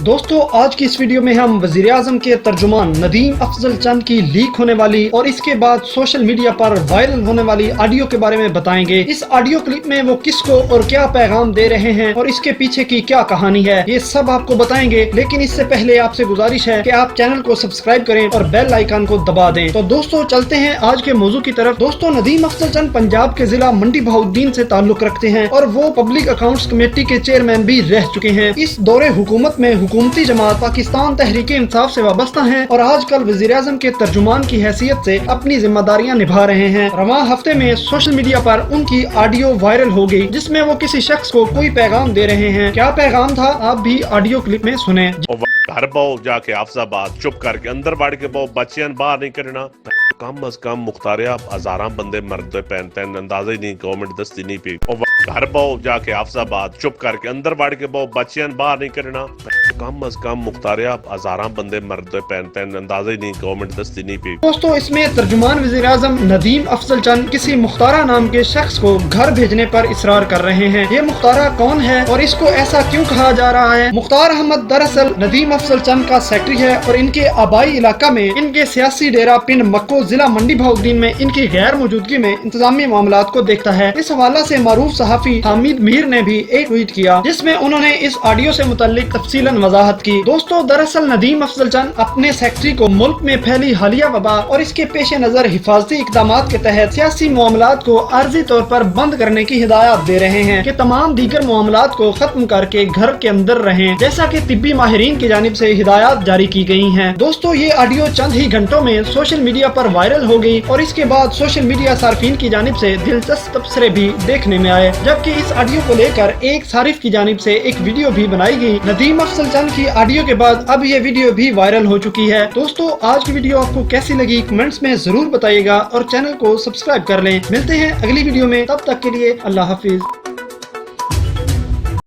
दोस्तों आज की इस वीडियो में हम वजीर आजम के तर्जुमान नदीम अफजल चंद की लीक होने वाली और इसके बाद सोशल मीडिया पर वायरल होने वाली ऑडियो के बारे में बताएंगे। इस ऑडियो क्लिप में वो किसको और क्या पैगाम दे रहे हैं और इसके पीछे की क्या कहानी है, ये सब आपको बताएंगे। लेकिन इससे पहले आपसे गुजारिश है कि आप चैनल को सब्सक्राइब करें और बेल आइकन को दबा दें। तो दोस्तों चलते हैं आज के मौजू की तरफ। दोस्तों नदीम अफजल चंद पंजाब के जिला मंडी बहाउद्दीन से ताल्लुक रखते हैं और वो पब्लिक अकाउंट्स कमेटी के चेयरमैन भी रह चुके हैं। इस दौरे हुकूमत में हुकूमती जमात पाकिस्तान तहरीक इंसाफ से वाबस्ता हैं और आजकल वजीर आजम के तर्जुमान की हैसियत से अपनी जिम्मेदारियां निभा रहे हैं। रवां हफ्ते में सोशल मीडिया पर उनकी ऑडियो वायरल हो गई जिसमें वो किसी शख्स को कोई पैगाम दे रहे हैं। क्या पैगाम था आप भी ऑडियो क्लिप में सुने। घर बहु जाके अफजाबाद चुप करके अंदर बढ़ के बहु बच्चियां बाहर नहीं करना। कम अज कम मुख्तारिया हजारा बंदे मरते पैन तैन अंदाजा ही नहीं, गवर्नमेंट दस्ती नहीं पी। घर बहु जाके अफजाबाद चुप करके अंदर बढ़ के बहु बच्चियां बाहर नहीं करना। कम अज कम मुख्तारिया हजारा बंदे मरते पैन तैन अंदाजा ही नहीं, गवर्नमेंट दस्ती नहीं पी। दोस्तों इसमें तर्जुमान वजीर आजम नदीम अफजल चंद किसी मुख्तारा नाम के शख्स को घर भेजने पर इसरार कर रहे हैं। ये मुख्तारा कौन है और इसको ऐसा क्यों कहा जा रहा है। मुख्तार अहमद दरअसल नदीम अफजल चंद का सेक्रेटरी है और इनके आबाई इलाका में इनके सियासी डेरा पिंड मक्को जिला मंडी बहाउद्दीन में इनकी गैर मौजूदगी में इंतजामी मामलात को देखता है। इस हवाला से मारूफ सहाफी हामिद मीर ने भी एक ट्वीट किया जिसमें उन्होंने इस ऑडियो से मुतल्लिक तफसीलन वजाहत की। दोस्तों दरअसल नदीम अफजल चंद अपने सेक्रेटरी को मुल्क में फैली हालिया वबा और इसके पेश नजर हिफाजती इकदाम के तहत सियासी मामलात को आर्जी तौर पर बंद करने की हिदायत दे रहे हैं कि तमाम दीगर मामलात को खत्म करके घर के अंदर रहें, जैसा कि तिब्बी माहिरीन की जानिब से हिदायत जारी की गई हैं। दोस्तों ये ऑडियो चंद ही घंटों में सोशल मीडिया पर वायरल हो गई और इसके बाद सोशल मीडिया सार्फिन की जानिब से दिलचस्प तबसरे भी देखने में आए, जबकि इस ऑडियो को लेकर एक सारिफ की जानिब से एक वीडियो भी बनाई गई। नदीम अफजल चंद की ऑडियो के बाद अब ये वीडियो भी वायरल हो चुकी है। दोस्तों आज की वीडियो आपको कैसी लगी कमेंट्स में जरूर बताइएगा और चैनल को सब्सक्राइब कर लें। मिलते हैं अगली वीडियो में, तब तक के लिए अल्लाह हाफिज।